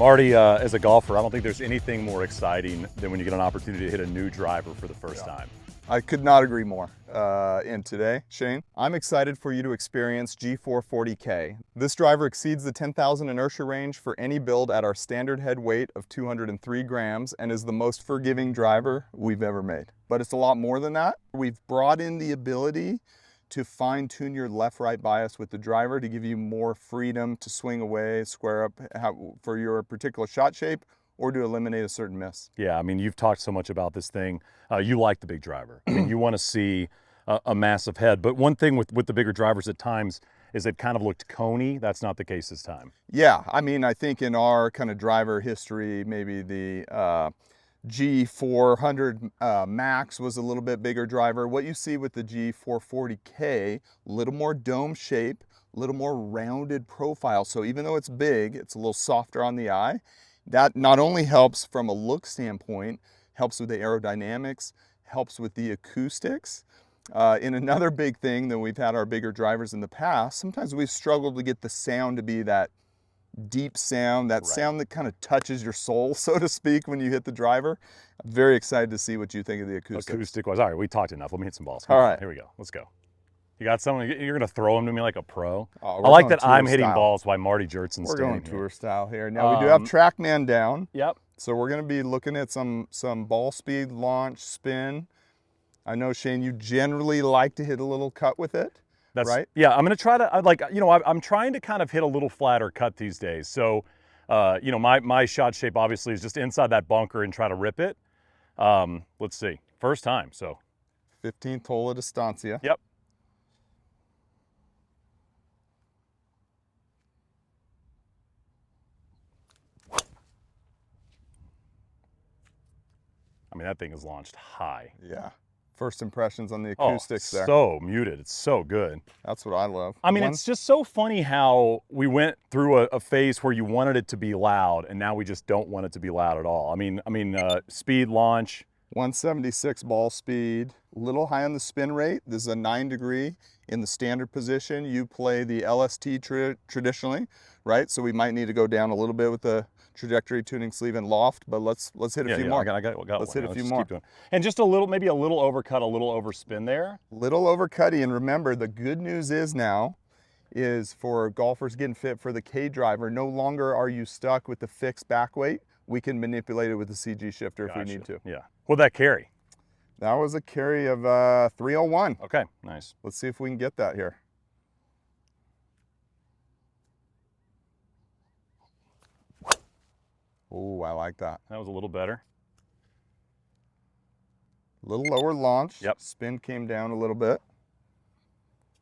Marty, as a golfer, I don't think there's anything more exciting than when you get an opportunity to hit a new driver for the first time. I could not agree more. And today, Shane, I'm excited for you to experience G440K. This driver exceeds the 10,000 inertia range for any build at our standard head weight of 203 grams and is the most forgiving driver we've ever made. But it's a lot more than that. We've brought in the ability to fine-tune your left-right bias with the driver to give you more freedom to swing away, square up for your particular shot shape, or to eliminate a certain miss. Yeah, I mean, you've talked so much about this thing. You like the big driver. I mean, you want to see a massive head. But one thing with the bigger drivers at times is it kind of looked coney. That's not the case this time. Yeah, I mean, I think in our kind of driver history, maybe the G400 Max was a little bit bigger driver. What you see with the G440K, a little more dome shape, a little more rounded profile. So even though it's big, it's a little softer on the eye. That not only helps from a look standpoint, helps with the aerodynamics, helps with the acoustics. In another big thing that we've had our bigger drivers in the past, sometimes we've struggled to get the sound to be that deep sound, that sound that kind of touches your soul, so to speak, when you hit the driver. I'm very excited to see what you think of the acoustics. Acoustic-wise, all right, we talked enough. Let me hit some balls. All right. Here we go. Let's go. You got someone, you're going to throw them to me like a pro? Oh, I like that I'm hitting balls while Marty Jertson's We're standing going tour here. style here. Now we do have TrackMan down. Yep. So we're going to be looking at some ball speed, launch, spin. I know, Shane, you generally like to hit a little cut with it. That's right. Yeah, I'm going to try to, I'm trying to kind of hit a little flatter cut these days. So, my shot shape obviously is just inside that bunker and try to rip it. Let's see. First time, so. 15th hole at Estancia. Yep. I mean, that thing is launched high. Yeah. First impressions on the acoustics there. So muted. It's so good. That's what I love. I mean, it's just so funny how we went through a phase where you wanted it to be loud, and now we just don't want it to be loud at all. I mean, speed, launch. 176 ball speed, a little high on the spin rate. This is a 9-degree in the standard position. You play the LST traditionally, right? So we might need to go down a little bit with the trajectory tuning sleeve and loft, but let's hit a few more. Let's hit a few more. Keep going. And just a little, maybe a little overcut, a little overspin there. Little overcutty, and remember, the good news is now is for golfers getting fit for the K driver, no longer are you stuck with the fixed back weight. We can manipulate it with the CG shifter if we need to. Yeah. What'd that carry? That was a carry of 301. Okay, nice. Let's see if we can get that here. Oh, I like that. That was a little better. A little lower launch. Yep. Spin came down a little bit.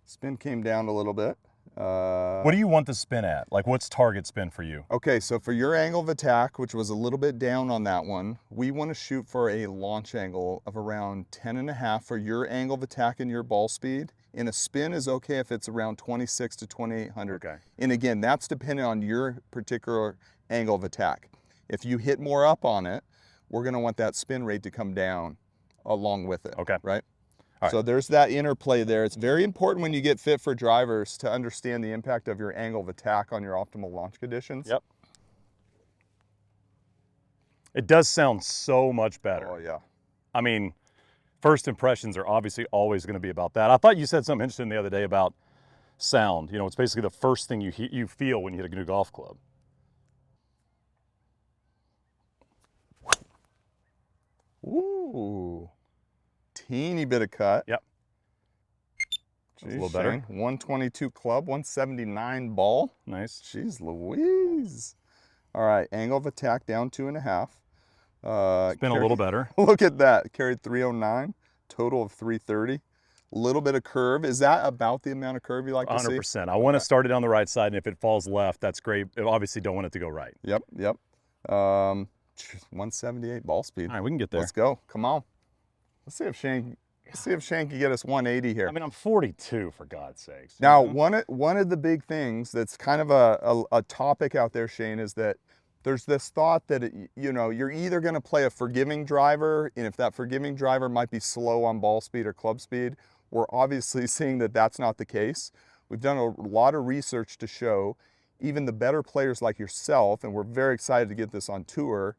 Spin came down a little bit. What do you want the spin at? Like, what's target spin for you? Okay, so for your angle of attack, which was a little bit down on that one, we want to shoot for a launch angle of around 10.5 for your angle of attack and your ball speed. And a spin is okay if it's around 26 to 2800. Okay. And again, that's dependent on your particular angle of attack. If you hit more up on it, we're going to want that spin rate to come down along with it. Okay. Right? Right. So there's that interplay there. It's very important when you get fit for drivers to understand the impact of your angle of attack on your optimal launch conditions. Yep. It does sound so much better. Oh, yeah. I mean, first impressions are obviously always going to be about that. I thought you said something interesting the other day about sound. You know, it's basically the first thing you feel when you hit a new golf club. Ooh. Teeny bit of cut. Yep. Jeez, a little better. Shane, 122 club, 179 ball. Nice. Jeez Louise. All right, angle of attack down 2.5. It's been a little better. Look at that. Carried 309, total of 330. A little bit of curve. Is that about the amount of curve you like to see? 100%. I want to start it on the right side, and if it falls left, that's great. I obviously don't want it to go right. Yep, yep. 178 ball speed. All right, we can get there. Let's go. Come on. Let's see if Shane can get us 180 here. I mean, I'm 42, for God's sakes. Now, one of the big things that's kind of a topic out there, Shane, is that there's this thought that, you're either going to play a forgiving driver, and if that forgiving driver might be slow on ball speed or club speed, we're obviously seeing that that's not the case. We've done a lot of research to show even the better players like yourself, and we're very excited to get this on tour,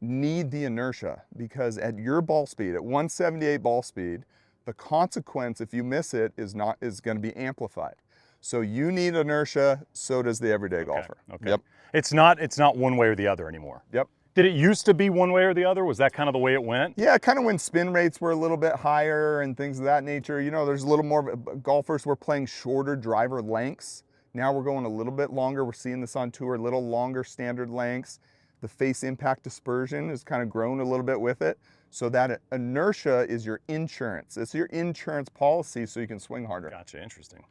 need the inertia, because at your ball speed, at 178 ball speed, the consequence if you miss it is going to be amplified. So you need inertia, so does the everyday golfer. Okay. Yep. It's not one way or the other anymore. Yep. Did it used to be one way or the other? Was that kind of the way it went? Yeah, kind of when spin rates were a little bit higher and things of that nature. You know, there's a little more, golfers were playing shorter driver lengths. Now we're going a little bit longer. We're seeing this on tour, a little longer standard lengths. The face impact dispersion has kind of grown a little bit with it. So that inertia is your insurance. It's your insurance policy so you can swing harder. Gotcha, interesting.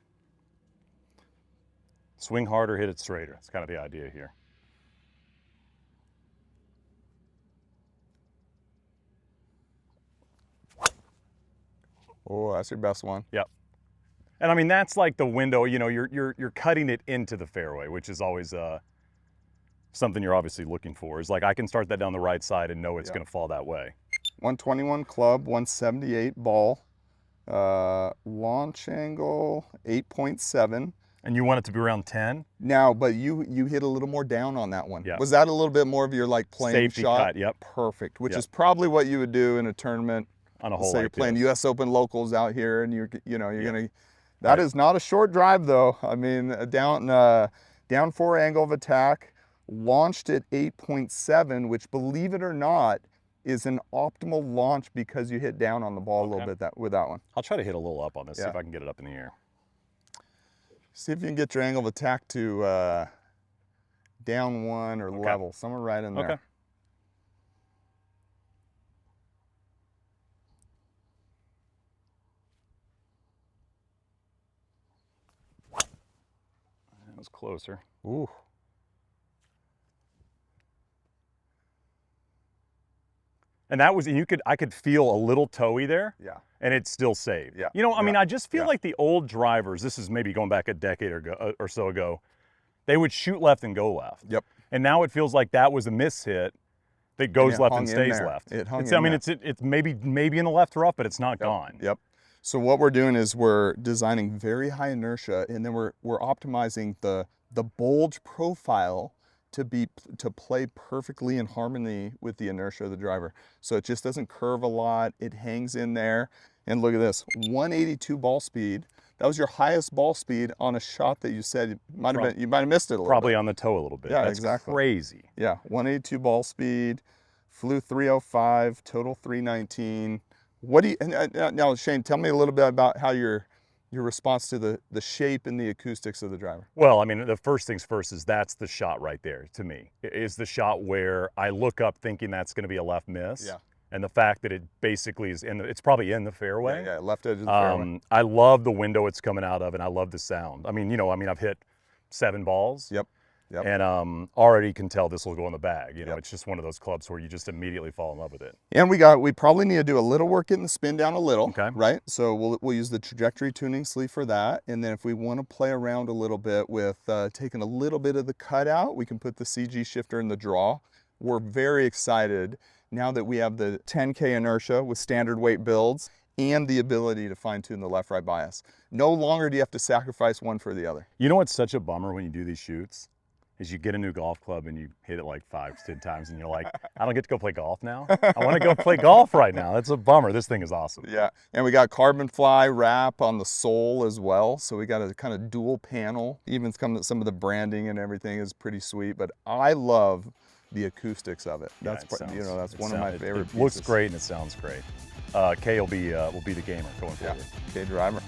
Swing harder, hit it straighter. That's kind of the idea here. Oh, that's your best one. Yep. And I mean, that's like the window, you know, you're cutting it into the fairway, which is always something you're obviously looking for. Is like, I can start that down the right side and know it's going to fall that way. 121 club, 178 ball, launch angle 8.7. And you want it to be around 10? Now, but you hit a little more down on that one. Yeah. Was that a little bit more of your like playing safety shot? cut, yep. Perfect, which is probably what you would do in a tournament. On a hole say like you're playing this. U.S. Open locals out here, and you're gonna. That is not a short drive though. I mean, down 4 angle of attack, launched at 8.7, which, believe it or not, is an optimal launch because you hit down on the ball a little bit with that one. I'll try to hit a little up on this, see if I can get it up in the air. See if you can get your angle of attack to down 1 or level, somewhere right in there. Okay. That was closer. Ooh. And that was, I could feel a little toey there. Yeah. And it's still saved. Yeah. You know, I mean, I just feel Yeah. like the old drivers, this is maybe going back a decade or so ago, they would shoot left and go left. Yep. And now it feels like that was a miss hit that goes left and stays left. It hung It's, in I mean, there. it's maybe in the left rough, but it's not gone. Yep. So what we're doing is we're designing very high inertia, and then we're optimizing the bulge profile to play perfectly in harmony with the inertia of the driver. So it just doesn't curve a lot. It hangs in there. And look at this, 182 ball speed. That was your highest ball speed on a shot that you said you might have missed it a little Probably bit. on the toe a little bit. Yeah, That's exactly. crazy. Yeah, 182 ball speed, flew 305, total 319. What do you, now Shane, tell me a little bit about how your response to the shape and the acoustics of the driver. Well, I mean, the first things first is that's the shot right there to me. It is the shot where I look up thinking that's going to be a left miss. Yeah. And the fact that it basically is it's probably in the fairway. Yeah, left edge of the fairway. I love the window it's coming out of, and I love the sound. I mean, I've hit 7 balls. Yep. And already can tell this will go in the bag. It's just one of those clubs where you just immediately fall in love with it. And we probably need to do a little work getting the spin down a little, right? So we'll use the trajectory tuning sleeve for that. And then if we want to play around a little bit with taking a little bit of the cutout, we can put the CG shifter in the draw. We're very excited now that we have the 10K inertia with standard weight builds and the ability to fine tune the left-right bias. No longer do you have to sacrifice one for the other. You know what's such a bummer when you do these shoots? Is you get a new golf club and you hit it like 5, 10 times and you're like, I don't get to go play golf now. I want to go play golf right now. That's a bummer. This thing is awesome. Yeah, and we got carbon fly wrap on the sole as well. So we got a kind of dual panel. Even some of the branding and everything is pretty sweet, but I love the acoustics of it. That's that's one of my favorite pieces. It looks great and it sounds great. Kay will be the gamer going forward. Yeah, Kay driver.